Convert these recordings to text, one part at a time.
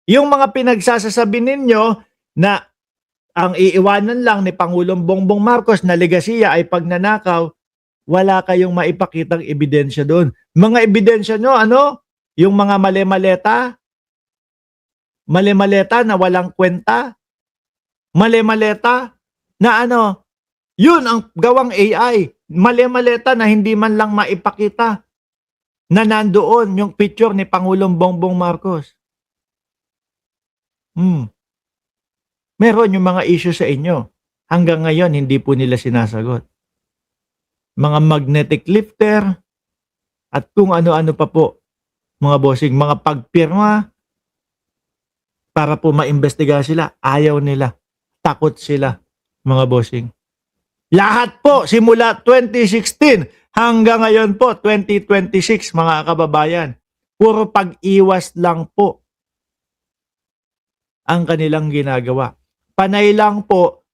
Yung mga pinagsasasabi ninyo na ang iiwanan lang ni Pangulong Bongbong Marcos na legasiya ay pagnanakaw, wala kayong maipakitang ebidensya doon. Mga ebidensya nyo, ano? Yung mga mali-maleta na walang kwenta, mali-maleta na ano, yun ang gawang AI. Mali-maleta na hindi man lang maipakita na nandoon yung picture ni Pangulong Bongbong Marcos. Meron yung mga issue sa inyo. Hanggang ngayon, hindi po nila sinasagot. Mga magnetic lifter at kung ano-ano pa po, mga bossing, mga pagpirma para po maimbestiga sila. Ayaw nila. Takot sila, mga bossing. Lahat po, simula 2016 hanggang ngayon po, 2026, mga kababayan. Puro pag-iwas lang po ang kanilang ginagawa. Panay lang po,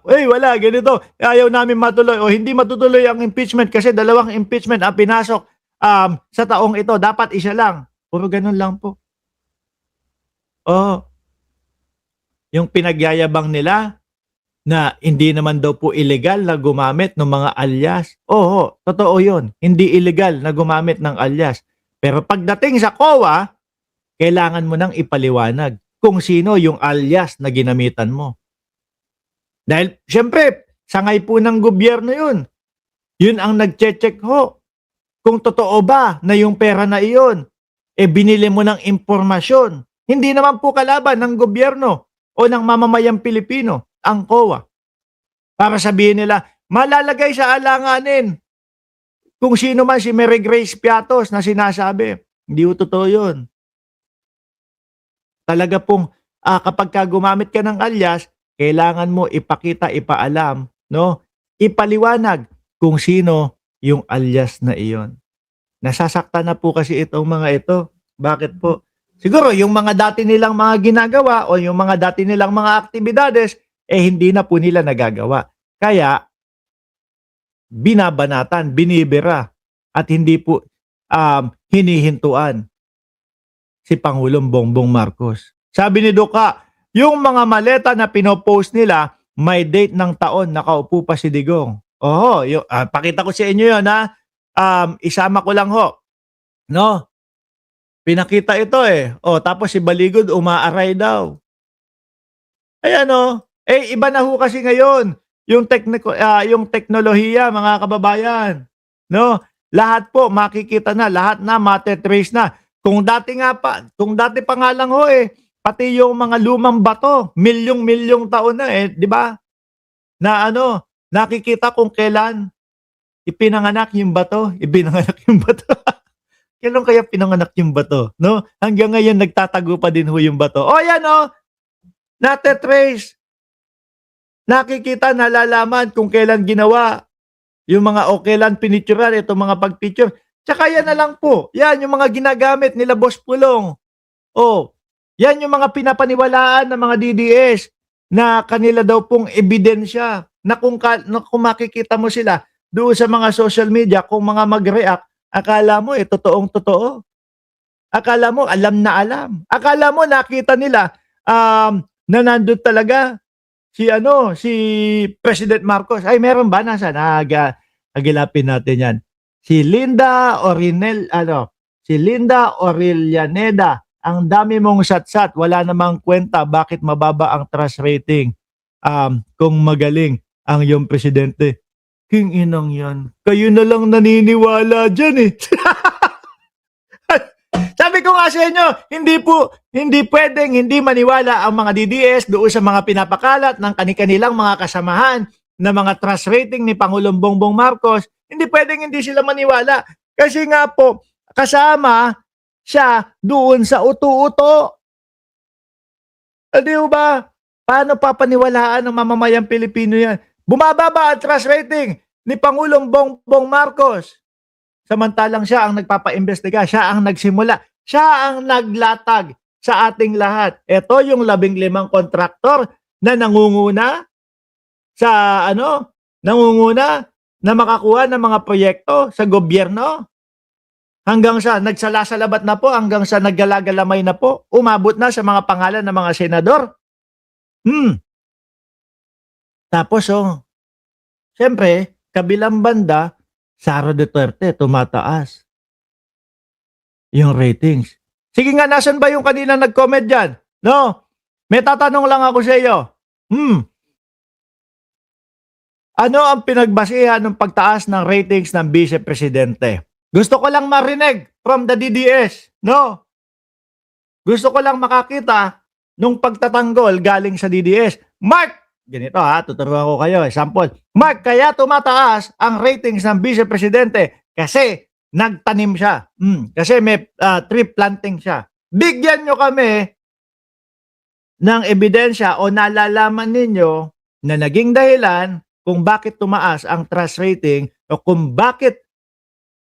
wala, ganito, ayaw namin matuloy o hindi matutuloy ang impeachment kasi dalawang impeachment ang pinasok sa taong ito. Dapat isa lang. Puro ganun lang po. Yung pinagyayabang nila na hindi naman daw po illegal na gumamit ng mga alias. Totoo yun. Hindi illegal na gumamit ng alias. Pero pagdating sa COA, kailangan mo nang ipaliwanag kung sino yung alias na ginamitan mo. Dahil, syempre, sangay po ng gobyerno yun. Yun ang nagche-check ho. Kung totoo ba na yung pera na iyon, binili mo ng impormasyon. Hindi naman po kalaban ng gobyerno o ng mamamayang Pilipino ang COA. Para sabihin nila, malalagay sa alanganin kung sino man si Mary Grace Piatos na sinasabi. Hindi po totoo yun. Talaga pong kapag gumamit ka ng alias, kailangan mo ipakita, ipaalam, no? Ipaliwanag kung sino yung alias na iyon. Nasasaktan na po kasi itong mga ito. Bakit po? Siguro yung mga dati nilang mga ginagawa o yung mga dati nilang mga aktibidades, hindi na po nila nagagawa. Kaya, binabanatan, binibira, at hindi po hinihintuan si Pangulong Bongbong Marcos. Sabi ni Duka, yung mga maleta na pinopost nila, may date ng taon, nakaupo pa si Digong. Pakita ko sa inyo yun, ha? Isama ko lang ho. No? Pinakita ito tapos si Baligod umaaray daw. Ayan iba na ho kasi ngayon yung teknolohiya, mga kababayan. No? Lahat po makikita na, lahat na matetrace na. Kung dati pa nga lang pati yung mga lumang bato, milyong-milyong taon na di ba? Na nakikita kung kailan ipinanganak yung bato, Kailan kaya pinanganak yung bato, no? Hanggang ngayon nagtatago pa din ho yung bato. Yan natetrace. Nakikita, nalalaman kung kailan ginawa. Yung mga kailan pinicturean, itong mga pagpicture. Tsaka yan na lang po. Yan yung mga ginagamit nila Boss Pulong. Yan yung mga pinapaniwalaan ng mga DDS na kanila daw pong ebidensya na kung makikita mo sila doon sa mga social media, kung mga mag-react, akala mo totoong totoo. Akala mo alam na alam. Akala mo nakita nila na nandun talaga si President Marcos. Meron ba? Nasaan? Agilapin natin yan. Si Linda Orellana. Ang dami mong satsat, wala namang kwenta bakit mababa ang trust rating kung magaling ang iyong presidente. King inang yan. Kayo na lang naniniwala dyan Sabi ko nga sa inyo, hindi pwedeng hindi maniwala ang mga DDS doon sa mga pinapakalat ng kanilang mga kasamahan na mga trust rating ni Pangulong Bongbong Marcos. Hindi pwedeng hindi sila maniwala. Kasi nga po, kasama siya doon sa uto-uto. Di ba? Paano papaniwalaan ng mamamayang Pilipino yan? Bumababa ang trust rating ni Pangulong Bongbong Marcos. Samantalang siya ang nagpapaimbestiga, siya ang nagsimula, siya ang naglatag sa ating lahat. Ito yung 15 kontraktor na nangunguna sa nangunguna na makakuha ng mga proyekto sa gobyerno. hanggang sa nagsala-salabat na po, hanggang sa naggala-galamay na po, umabot na sa mga pangalan ng mga senador. Tapos siyempre, kabilang banda, Sara Duterte tumataas yung ratings. Sige nga, nasan ba yung kanina nag-comment dyan? No? May tatanong lang ako sa iyo. Ano ang pinagbasihan ng pagtaas ng ratings ng Vice Presidente? Gusto ko lang marinig from the DDS. No? Gusto ko lang makakita nung pagtatanggol galing sa DDS. Mark! Ganito tuturuan ko kayo. Example. Mark, kaya tumataas ang ratings ng Vice Presidente kasi nagtanim siya. Kasi may tree planting siya. Bigyan nyo kami ng ebidensya o nalalaman ninyo na naging dahilan kung bakit tumaas ang trust rating o kung bakit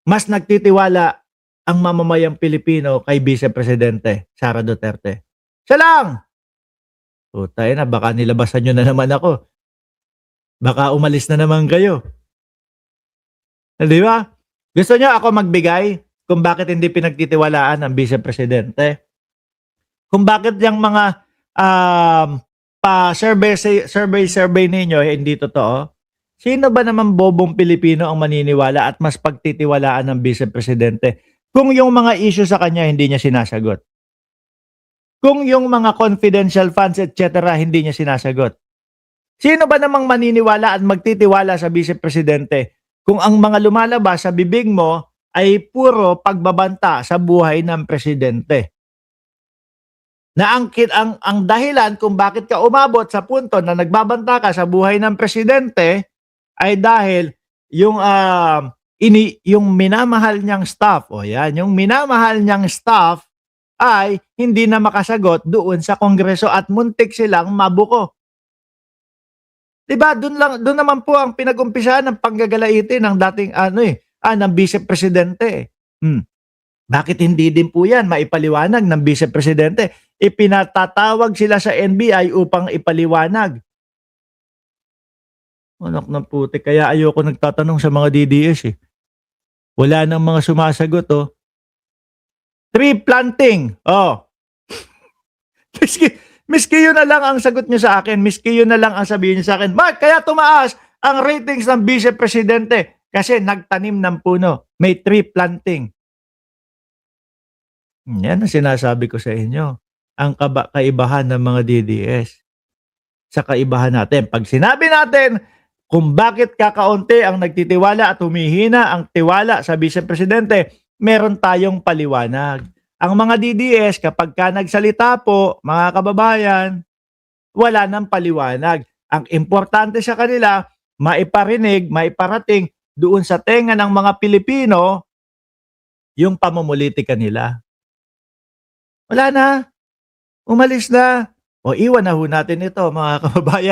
mas nagtitiwala ang mamamayang Pilipino kay Vice Presidente Sara Duterte. Siya lang! Putay na, baka nilabasan nyo na naman ako. Baka umalis na naman kayo. Di ba? Gusto nyo ako magbigay kung bakit hindi pinagtitiwalaan ang Vice Presidente? Kung bakit yung mga survey ninyo hindi totoo? Sino ba naman bobong Pilipino ang maniniwala at mas pagtitiwalaan ng Vice Presidente kung yung mga issue sa kanya hindi niya sinasagot? Kung yung mga confidential funds etc. hindi niya sinasagot? Sino ba namang maniniwala at magtitiwala sa Vice Presidente kung ang mga lumalabas sa bibig mo ay puro pagbabanta sa buhay ng presidente? Na ang dahilan kung bakit ka umabot sa punto na nagbabanta ka sa buhay ng presidente ay dahil yung minamahal niyang staff, yung minamahal niyang staff ay hindi na makasagot doon sa Kongreso at muntik silang mabuko. Diba? Doon naman po ang pinag-umpisahan ng panggagalaitin ng dating ng Vice Presidente. Bakit hindi din po yan maipaliwanag ng Vice Presidente? Ipinatatawag sila sa NBI upang ipaliwanag. Anak ng puti, kaya ayoko nagtatanong sa mga DDS . Wala nang mga sumasagot Tree planting. Miski yun na lang ang sagot nyo sa akin. Miski yun na lang ang sabihin nyo sa akin. Mark, kaya tumaas ang ratings ng Vice Presidente kasi nagtanim ng puno. May tree planting. Yan ang sinasabi ko sa inyo. Ang kaibahan ng mga DDS sa kaibahan natin. Pag sinabi natin kung bakit kakaunti ang nagtitiwala at humihina ang tiwala sa Vice Presidente, meron tayong paliwanag. Ang mga DDS, kapag ka nagsalita po, mga kababayan, wala nang paliwanag. Ang importante sa kanila, maiparinig, maiparating doon sa tenga ng mga Pilipino yung pamumulitika nila. Wala na. Umalis na. O iwan na ho natin ito, mga kababayan.